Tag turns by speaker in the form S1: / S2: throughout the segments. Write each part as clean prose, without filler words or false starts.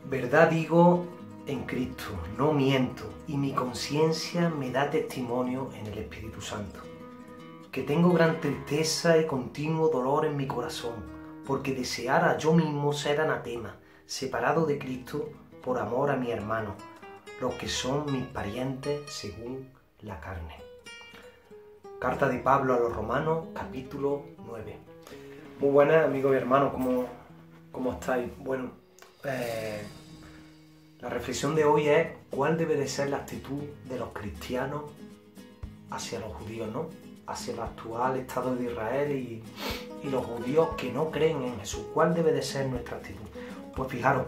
S1: Verdad digo en Cristo, no miento, y mi conciencia me da testimonio en el Espíritu Santo, que tengo gran tristeza y continuo dolor en mi corazón, porque deseara yo mismo ser anatema, separado de Cristo por amor a mi hermano, los que son mis parientes según la carne. Carta de Pablo a los Romanos, capítulo 9. Muy buenas, amigos y hermanos, ¿cómo estáis? Bueno, la reflexión de hoy es cuál debe de ser la actitud de los cristianos hacia los judíos, ¿no? Hacia el actual Estado de Israel y los judíos que no creen en Jesús. ¿Cuál debe de ser nuestra actitud? Pues fijaros,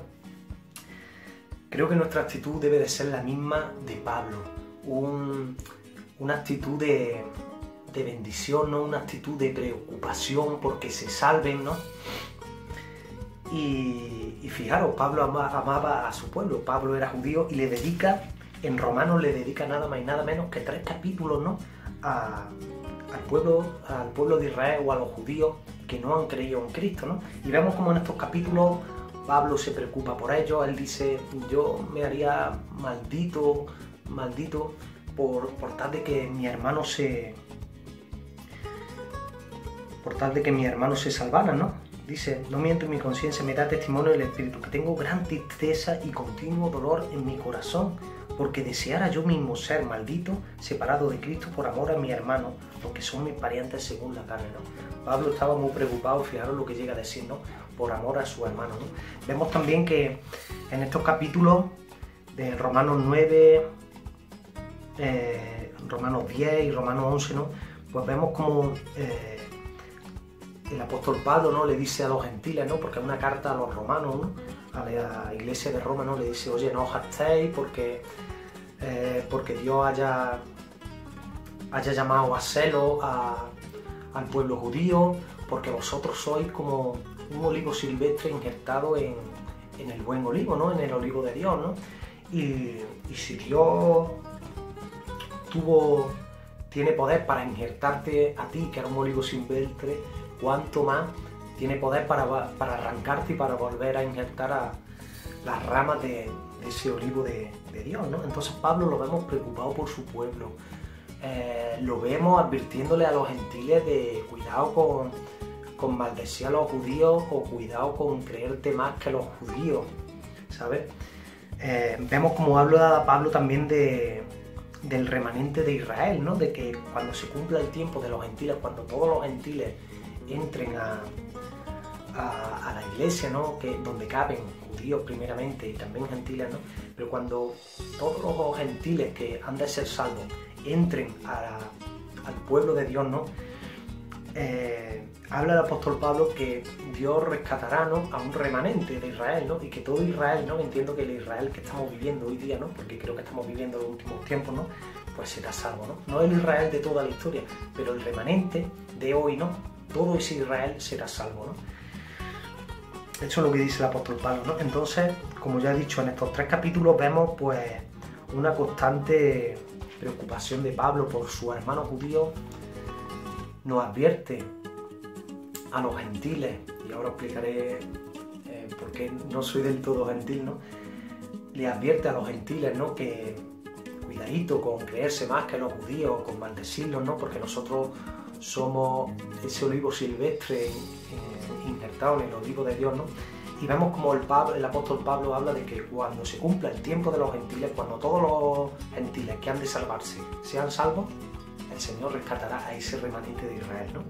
S1: creo que nuestra actitud debe de ser la misma de Pablo, una actitud de bendición, ¿no? Una actitud de preocupación porque se salven, ¿no? Y fijaros, Pablo amaba a su pueblo, Pablo era judío y en Romanos le dedica nada más y nada menos que 3 capítulos, ¿no? Al pueblo de Israel o a los judíos que no han creído en Cristo, ¿no? Y vemos como en estos capítulos Pablo se preocupa por ellos. Él dice: yo me haría maldito por tal de que mi hermano se salvaran, ¿no? Dice: no miento en mi conciencia, me da testimonio del Espíritu, que tengo gran tristeza y continuo dolor en mi corazón, porque deseara yo mismo ser maldito, separado de Cristo por amor a mi hermano, los que son mis parientes según la carne, ¿no? Pablo estaba muy preocupado, fijaros lo que llega a decir, ¿no? Por amor a su hermano, ¿no? Vemos también que en estos capítulos de Romanos 9, Romanos 10 y Romanos 11, ¿no? Pues vemos como el apóstol Pablo, ¿no? Le dice a los gentiles, ¿no? Porque es una carta a los romanos, ¿no? A la iglesia de Roma, ¿no? Le dice: oye, no os gastéis porque Dios haya llamado a celo al pueblo judío, porque vosotros sois como un olivo silvestre injertado en el buen olivo, ¿no? En el olivo de Dios, ¿no? Y si Dios tiene poder para injertarte a ti, que era un olivo silvestre, cuánto más tiene poder para arrancarte y para volver a injertar a las ramas de ese olivo de Dios, ¿no? Entonces Pablo lo vemos preocupado por su pueblo, lo vemos advirtiéndole a los gentiles de cuidado con maldecir a los judíos o cuidado con creerte más que los judíos, ¿sabes? Vemos como habla Pablo también del remanente de Israel, ¿no? De que cuando se cumpla el tiempo de los gentiles, cuando todos los gentiles entren a la iglesia, ¿no? Donde caben judíos primeramente y también gentiles, ¿no? Pero cuando todos los gentiles que han de ser salvos entren al pueblo de Dios, ¿no? Habla el apóstol Pablo que Dios rescatará, ¿no? A un remanente de Israel, ¿no? Y que todo Israel, ¿no? Entiendo que el Israel que estamos viviendo hoy día, ¿no? Porque creo que estamos viviendo los últimos tiempos, ¿no? Pues será salvo, ¿no? No el Israel de toda la historia, pero el remanente de hoy, ¿no? Todo ese Israel será salvo, ¿no? Eso es lo que dice el apóstol Pablo, ¿no? Entonces, como ya he dicho, en estos 3 capítulos vemos pues una constante preocupación de Pablo por sus hermanos judíos. Nos advierte a los gentiles, y ahora explicaré por qué no soy del todo gentil, ¿no? Le advierte a los gentiles, ¿no? Que cuidadito con creerse más que los judíos, con maldecirlos, ¿no? Porque nosotros somos ese olivo silvestre injertado en el olivo de Dios, ¿no? Y vemos como el apóstol Pablo habla de que cuando se cumpla el tiempo de los gentiles, cuando todos los gentiles que han de salvarse sean salvos, el Señor rescatará a ese remanente de Israel, ¿no?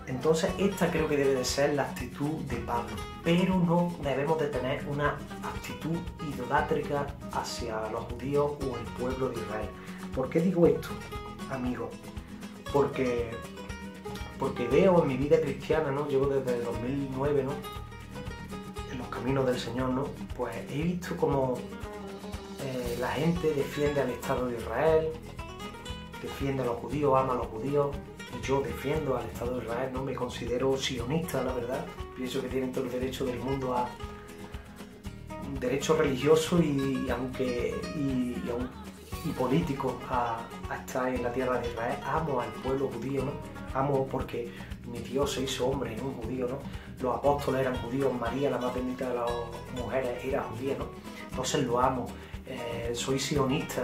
S1: Entonces esta creo que debe de ser la actitud de Pablo, pero no debemos de tener una actitud idolátrica hacia los judíos o el pueblo de Israel. ¿Por qué digo esto, amigos? Porque veo en mi vida cristiana, ¿no? Llevo desde el 2009, ¿no? En los caminos del Señor, ¿no? Pues he visto como la gente defiende al Estado de Israel, defiende a los judíos, ama a los judíos, y yo defiendo al Estado de Israel, ¿no? Me considero sionista, la verdad. Pienso que tienen todo el derecho del mundo a un derecho religioso y político a estar en la tierra de Israel. Amo al pueblo judío, ¿no? Amo porque mi Dios se hizo hombre, no un judío, ¿no? los apóstoles eran judíos, María, la más bendita de las mujeres, era judía, ¿no? Entonces lo amo, soy sionista,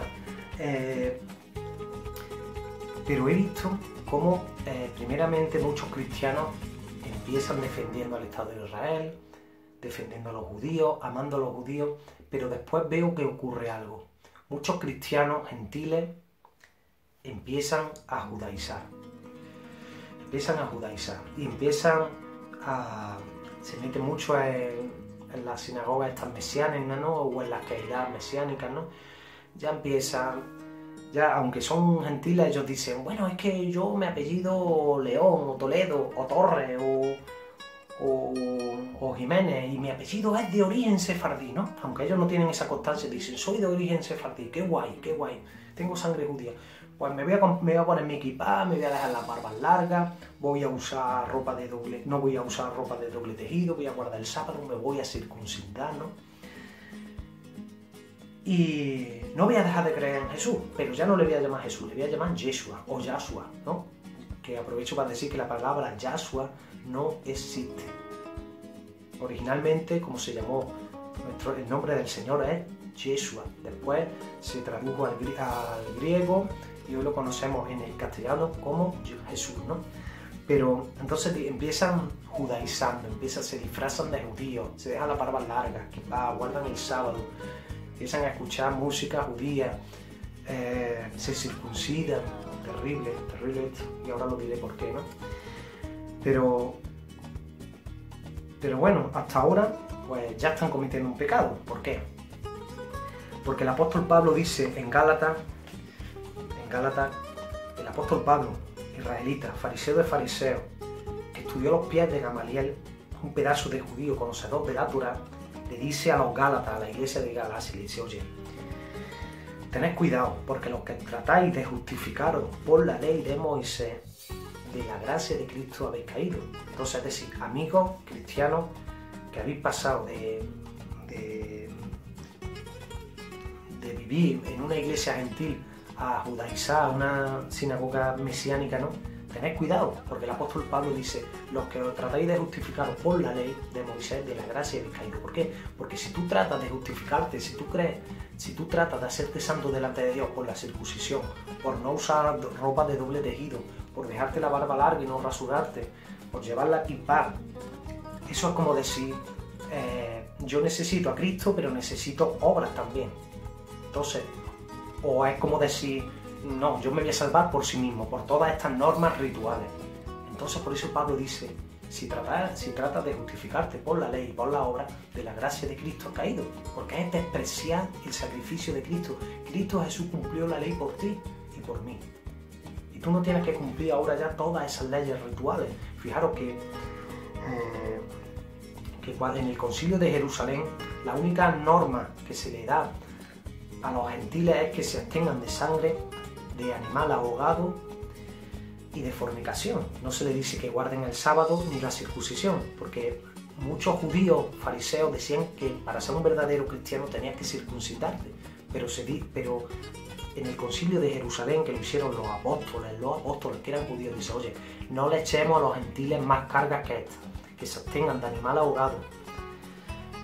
S1: pero he visto cómo primeramente muchos cristianos empiezan defendiendo al Estado de Israel, defendiendo a los judíos, amando a los judíos, pero después veo que ocurre algo. Muchos cristianos gentiles empiezan a judaizar. Y se meten mucho en las sinagogas estas mesiánicas, ¿no? O en las caídas mesiánicas, ¿no? Ya aunque son gentiles, ellos dicen, bueno, es que yo me apellido León, o Toledo, o Torres, o Jiménez, y mi apellido es de origen sefardí, ¿no? Aunque ellos no tienen esa constancia, dicen, soy de origen sefardí, qué guay, tengo sangre judía. Pues me voy a poner mi equipa, me voy a dejar las barbas largas, voy a usar no voy a usar ropa de doble tejido, voy a guardar el sábado, me voy a circuncidar, ¿no? Y no voy a dejar de creer en Jesús, pero ya no le voy a llamar Jesús, le voy a llamar Yeshua o Yahshua, ¿no? Que aprovecho para decir que la palabra Yahshua no existe. Originalmente, como se llamó, el nombre del Señor es Yeshua. Después se tradujo al griego y hoy lo conocemos en el castellano como Jesús, ¿no? Pero entonces empiezan judaizando, se disfrazan de judíos, se dejan la barba larga, guardan el sábado, empiezan a escuchar música judía, se circuncidan. Terrible esto, y ahora lo diré por qué, ¿no? Pero bueno, hasta ahora pues ya están cometiendo un pecado. ¿Por qué? Porque el apóstol Pablo dice en Gálatas, el apóstol Pablo, israelita, fariseo de fariseos, que estudió los pies de Gamaliel, un pedazo de judío conocedor de la Torá, le dice a los Gálatas, a la iglesia de Galacia, le dice, oye, tened cuidado, porque los que tratáis de justificaros por la ley de Moisés, de la gracia de Cristo habéis caído. Entonces, es decir, amigos cristianos que habéis pasado de vivir en una iglesia gentil a judaizar, a una sinagoga mesiánica, ¿no? Tened cuidado, porque el apóstol Pablo dice, los que os tratáis de justificaros por la ley de Moisés, de la gracia habéis caído. ¿Por qué? Porque si tú tratas de justificarte, si tú tratas de hacerte santo delante de Dios por la circuncisión, por no usar ropa de doble tejido, por dejarte la barba larga y no rasurarte, por llevar la equipa, eso es como decir, yo necesito a Cristo, pero necesito obras también. Entonces, o es como decir, no, yo me voy a salvar por sí mismo, por todas estas normas rituales. Entonces, por eso Pablo dice, si tratas de justificarte por la ley y por la obra, de la gracia de Cristo has caído, porque es despreciar el sacrificio de Cristo. Cristo Jesús cumplió la ley por ti y por mí. Y tú no tienes que cumplir ahora ya todas esas leyes rituales. Fijaros que en el Concilio de Jerusalén, la única norma que se le da a los gentiles es que se abstengan de sangre de animal ahogado y de fornicación. No se le dice que guarden el sábado ni la circuncisión, porque muchos judíos fariseos decían que para ser un verdadero cristiano tenías que circuncidarte, pero en el Concilio de Jerusalén, que lo hicieron los apóstoles que eran judíos, dice, oye, no le echemos a los gentiles más cargas que estas, que se abstengan de animal ahogado,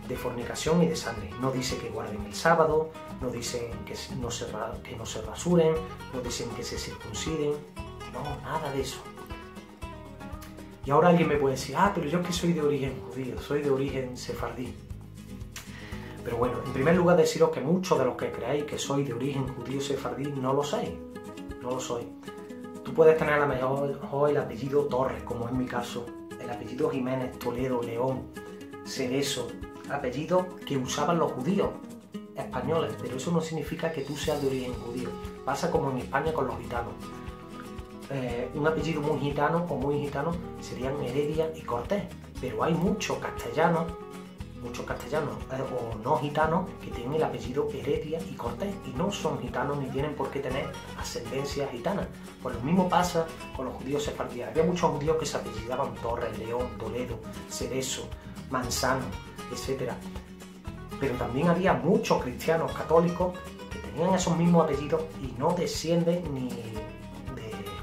S1: de fornicación y de sangre. No dice que guarden el sábado, no dicen que no se rasuren, no dicen que se circunciden, no, nada de eso. Y ahora alguien me puede decir, pero yo es que soy de origen judío, soy de origen sefardí. Pero bueno, en primer lugar deciros que muchos de los que creéis que soy de origen judío sefardí no lo sois, no lo soy. Tú puedes tener a lo mejor el apellido Torres, como es mi caso, el apellido Jiménez, Toledo, León, Cerezo, apellidos que usaban los judíos españoles, pero eso no significa que tú seas de origen judío. Pasa como en España con los gitanos. Un apellido muy gitano o muy gitano serían Heredia y Cortés, pero hay muchos castellanos o no gitanos que tienen el apellido Heredia y Cortés y no son gitanos ni tienen por qué tener ascendencia gitana. Pues lo mismo pasa con los judíos sefardíes. Había muchos judíos que se apellidaban Torres, León, Toledo, Cerezo, Manzano, etc. Pero también había muchos cristianos católicos que tenían esos mismos apellidos y no descienden ni de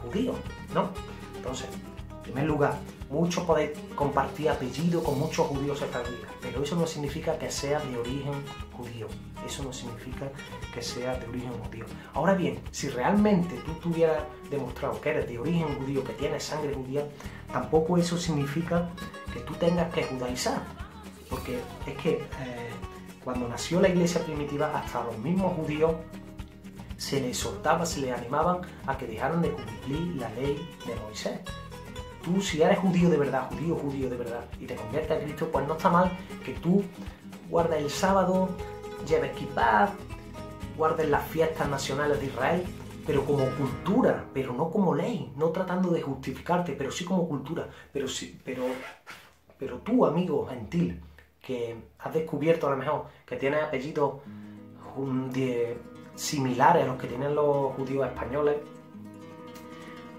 S1: judíos, ¿no? Entonces, en primer lugar, muchos podéis compartir apellido con muchos judíos sefardíes, pero eso no significa que sea de origen judío. Eso no significa que sea de origen judío. Ahora bien, si realmente tú tuvieras demostrado que eres de origen judío, que tienes sangre judía, tampoco eso significa que tú tengas que judaizar. Porque es que cuando nació la iglesia primitiva, hasta los mismos judíos se les exhortaba, se les animaban a que dejaran de cumplir la ley de Moisés. Tú, si eres judío de verdad, judío de verdad, y te conviertes a Cristo, pues no está mal que tú guardes el sábado, lleves kippah, guardes las fiestas nacionales de Israel, pero como cultura, pero no como ley, no tratando de justificarte, pero sí como cultura. Pero tú, amigo gentil, que has descubierto a lo mejor que tienes apellidos similares a los que tienen los judíos españoles,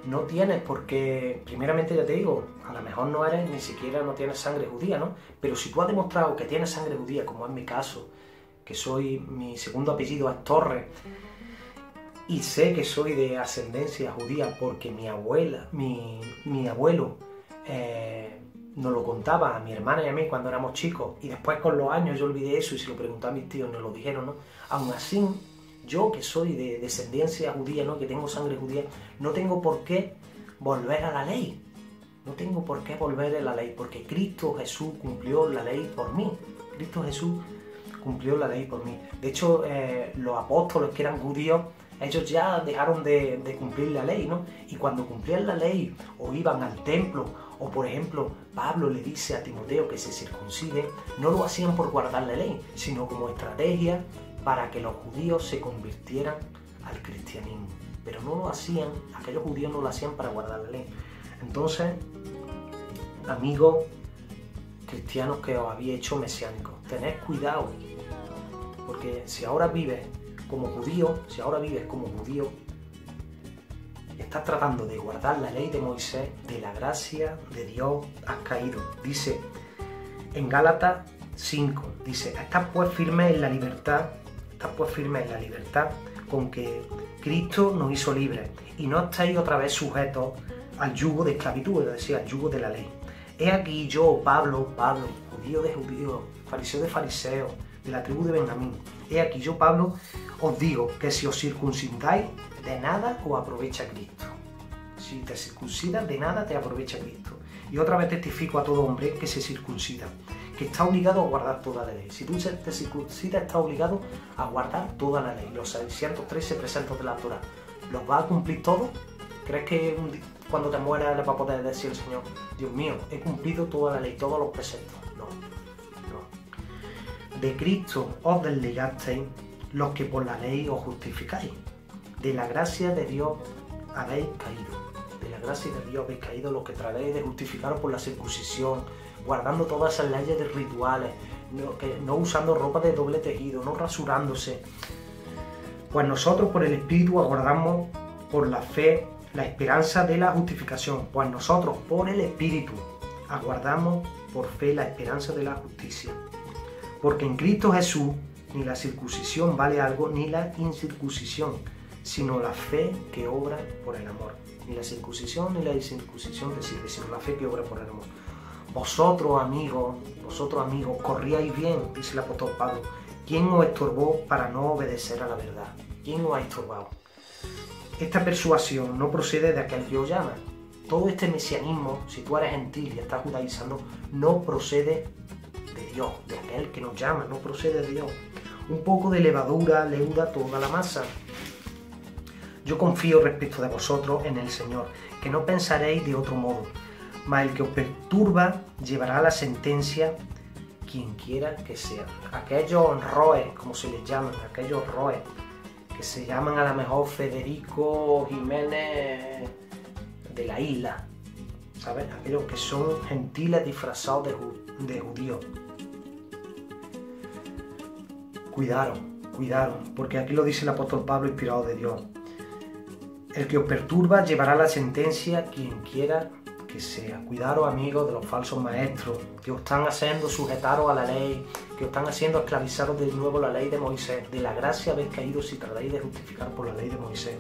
S1: no tienes por qué, primeramente ya te digo, a lo mejor no eres, ni siquiera no tienes sangre judía, ¿no? Pero si tú has demostrado que tienes sangre judía, como es mi caso, que mi segundo apellido es Torres, y sé que soy de ascendencia judía porque mi abuelo nos lo contaba a mi hermana y a mí cuando éramos chicos, y después con los años yo olvidé eso y se lo pregunté a mis tíos, nos lo dijeron, ¿no? Aún así, yo que soy de descendencia judía, ¿no? Que tengo sangre judía, no tengo por qué volver a la ley. No tengo por qué volver a la ley, porque Cristo Jesús cumplió la ley por mí. Cristo Jesús cumplió la ley por mí. De hecho, los apóstoles que eran judíos, ellos ya dejaron de cumplir la ley, ¿no? Y cuando cumplían la ley o iban al templo, o por ejemplo, Pablo le dice a Timoteo que se circuncide, no lo hacían por guardar la ley, sino como estrategia para que los judíos se convirtieran al cristianismo. Pero no lo hacían, aquellos judíos no lo hacían para guardar la ley. Entonces, amigos cristianos que os habéis hecho mesiánicos, tened cuidado, porque si ahora vives como judío, y estás tratando de guardar la ley de Moisés, de la gracia de Dios has caído. Dice en Gálatas 5, dice, estás pues firmes en la libertad con que Cristo nos hizo libres, y no estáis otra vez sujetos al yugo de esclavitud, es decir, al yugo de la ley. He aquí yo, Pablo, judío de judíos, fariseo de fariseos, de la tribu de Benjamín. He aquí yo, Pablo, os digo que si os circuncidáis, de nada os aprovecha Cristo. Si te circuncidas, de nada te aprovecha Cristo. Y otra vez testifico a todo hombre que se circuncida, que está obligado a guardar toda la ley. Si tú te circuncidas, estás obligado a guardar toda la ley. Los 613 preceptos de la Torá, ¿los vas a cumplir todos? ¿Crees que cuando te mueras le va a poder decir el Señor, Dios mío, he cumplido toda la ley, todos los preceptos? No. De Cristo os desligasteis los que por la ley os justificáis. De la gracia de Dios habéis caído. De la gracia de Dios habéis caído los que tratáis de justificaros por la circuncisión, guardando todas esas leyes de rituales, no usando ropa de doble tejido, no rasurándose. Pues nosotros por el Espíritu aguardamos por la fe la esperanza de la justificación. Pues nosotros por el Espíritu aguardamos por fe la esperanza de la justicia. Porque en Cristo Jesús ni la circuncisión vale algo, ni la incircuncisión, sino la fe que obra por el amor. Ni la circuncisión ni la incircuncisión te sirve, sino la fe que obra por el amor. Vosotros amigos, corríais bien, dice el apóstol Pablo. ¿Quién os estorbó para no obedecer a la verdad? ¿Quién os ha estorbado? Esta persuasión no procede de aquel que os llama. Todo este mesianismo, si tú eres gentil y estás judaizando, no procede de Dios, de aquel que nos llama, no procede de Dios. Un poco de levadura leuda toda la masa. Yo confío respecto de vosotros en el Señor, que no pensaréis de otro modo, mas el que os perturba llevará la sentencia, quien quiera que sea. Aquellos roes, como se les llaman, aquellos roes, que se llaman a lo mejor Federico Jiménez de la isla, ¿sabes? Aquellos que son gentiles disfrazados de judíos. Cuidaron, porque aquí lo dice el apóstol Pablo, inspirado de Dios. El que os perturba llevará la sentencia, quien quiera que sea. Cuidaros, amigos, de los falsos maestros que os están haciendo sujetaros a la ley, que os están haciendo esclavizaros de nuevo la ley de Moisés. De la gracia habéis caído si tratáis de justificar por la ley de Moisés.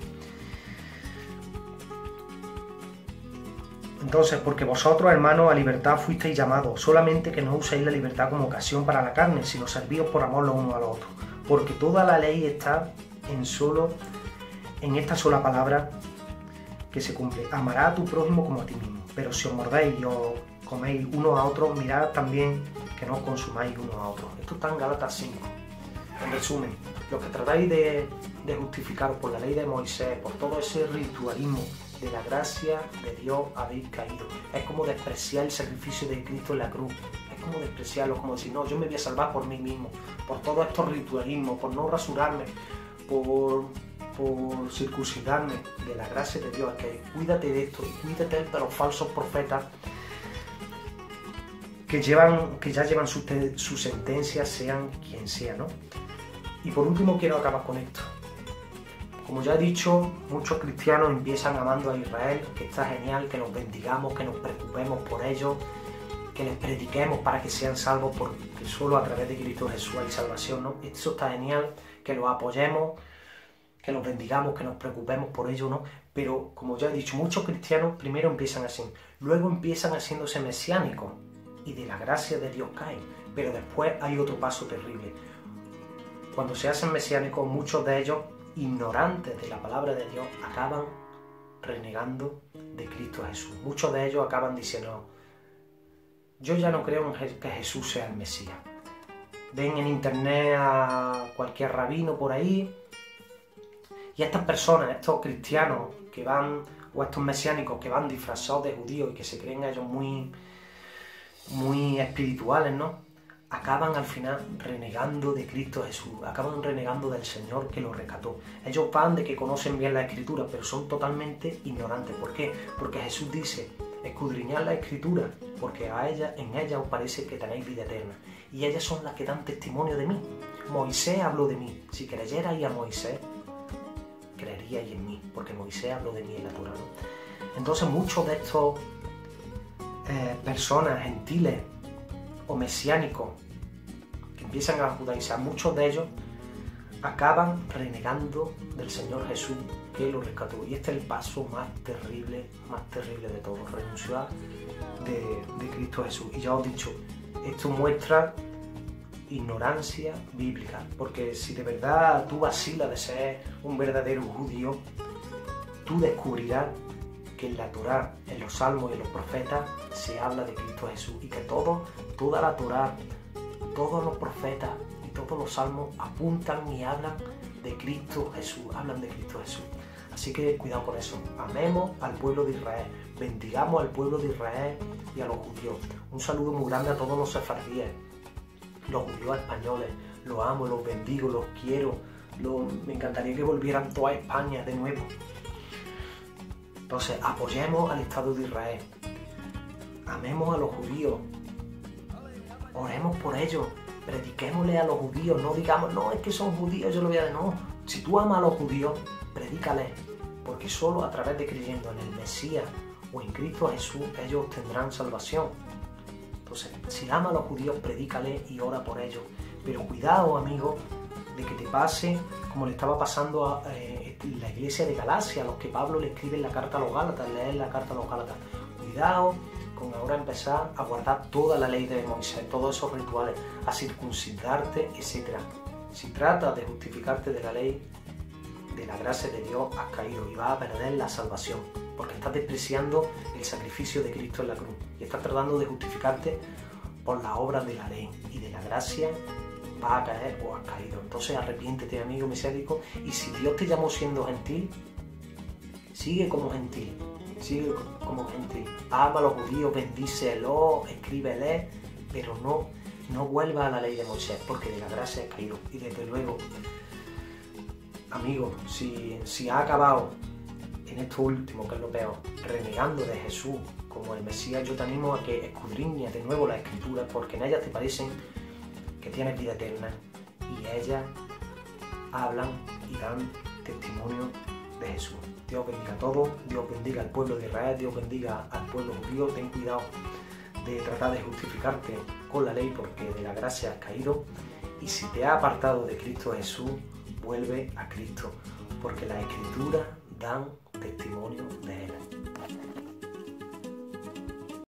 S1: Entonces, porque vosotros, hermanos, a libertad fuisteis llamados, solamente que no uséis la libertad como ocasión para la carne, sino servíos por amor los unos a los otros. Porque toda la ley está en esta sola palabra que se cumple: amarás a tu prójimo como a ti mismo. Pero si os mordéis y os coméis unos a otros, mirad también que no os consumáis unos a otros. Esto está en Gálatas 5. En resumen, los que tratáis de justificaros por la ley de Moisés, por todo ese ritualismo, de la gracia de Dios habéis caído. Es como despreciar el sacrificio de Cristo en la cruz. Es como despreciarlo, como decir, no, yo me voy a salvar por mí mismo, por todos estos ritualismos, por no rasurarme, por circuncidarme. De la gracia de Dios, que cuídate de esto y cuídate de los falsos profetas que ya llevan su sentencia, sean quien sea, ¿no? Y por último quiero acabar con esto. Como ya he dicho, muchos cristianos empiezan amando a Israel, que está genial, que los bendigamos, que nos preocupemos por ellos, que les prediquemos para que sean salvos, porque solo a través de Cristo Jesús hay salvación, ¿no? Eso está genial, que los apoyemos, que los bendigamos, que nos preocupemos por ellos, ¿no? Pero, como ya he dicho, muchos cristianos primero empiezan así, luego empiezan haciéndose mesiánicos y de la gracia de Dios caen, pero después hay otro paso terrible. Cuando se hacen mesiánicos, muchos de ellos, ignorantes de la palabra de Dios, acaban renegando de Cristo Jesús. Muchos de ellos acaban diciendo, yo ya no creo en que Jesús sea el Mesías. Ven en internet a cualquier rabino por ahí, y estas personas, estos cristianos que van, o estos mesiánicos que van disfrazados de judíos y que se creen ellos muy espirituales, ¿no? Acaban al final renegando de Cristo Jesús, acaban renegando del Señor que los rescató. Ellos van de que conocen bien la Escritura, pero son totalmente ignorantes. ¿Por qué? Porque Jesús dice, escudriñad la Escritura, porque en ella os parece que tenéis vida eterna. Y ellas son las que dan testimonio de mí. Moisés habló de mí. Si creyerais a Moisés, creeríais en mí, porque Moisés habló de mí en la Torá, ¿no? Entonces muchos de estos personas gentiles o mesiánicos que empiezan a judaizar, muchos de ellos acaban renegando del Señor Jesús que los rescató. Y este es el paso más terrible de todos, renunciar de Cristo Jesús. Y ya os he dicho, esto muestra ignorancia bíblica, porque si de verdad tú vacilas de ser un verdadero judío, tú descubrirás que en la Torá, en los Salmos y en los profetas se habla de Cristo Jesús, y que toda la Torá, todos los profetas y todos los Salmos apuntan y hablan de Cristo Jesús, hablan de Cristo Jesús. Así que cuidado con eso. Amemos al pueblo de Israel, bendigamos al pueblo de Israel y a los judíos. Un saludo muy grande a todos los sefardíes, los judíos españoles. Los amo, los bendigo, los quiero. Me encantaría que volvieran toda España de nuevo. Entonces, apoyemos al Estado de Israel, amemos a los judíos, oremos por ellos, prediquémosle a los judíos, no digamos, no, es que son judíos, yo lo voy a decir, no. Si tú amas a los judíos, predícales, porque solo a través de creyendo en el Mesías o en Cristo Jesús, ellos tendrán salvación. Entonces, si amas a los judíos, predícales y ora por ellos. Pero cuidado, amigo, de que te pase como le estaba pasando a la iglesia de Galacia, a los que Pablo le escribe en la carta a los Gálatas, leer la carta a los Gálatas. Cuidado con ahora empezar a guardar toda la ley de Moisés, todos esos rituales, a circuncidarte, etc. Si tratas de justificarte de la ley, de la gracia de Dios, has caído y vas a perder la salvación, porque estás despreciando el sacrificio de Cristo en la cruz y estás tratando de justificarte por las obras de la ley y de la gracia. Vas a caer o has caído. Entonces arrepiéntete, amigo mesiánico, y si Dios te llamó siendo gentil, sigue como gentil, ama a los judíos, bendícelos, escríbeles, pero no vuelva a la ley de Moisés, porque de la gracia has caído. Y desde luego, amigo, si ha acabado en esto último, que es lo peor, renegando de Jesús como el Mesías, yo te animo a que escudriñes de nuevo las Escrituras, porque en ellas te parecen que tienes vida eterna, y ellas hablan y dan testimonio de Jesús. Dios bendiga a todos, Dios bendiga al pueblo de Israel, Dios bendiga al pueblo judío. Ten cuidado de tratar de justificarte con la ley, porque de la gracia has caído, y si te has apartado de Cristo Jesús, vuelve a Cristo, porque las Escrituras dan testimonio.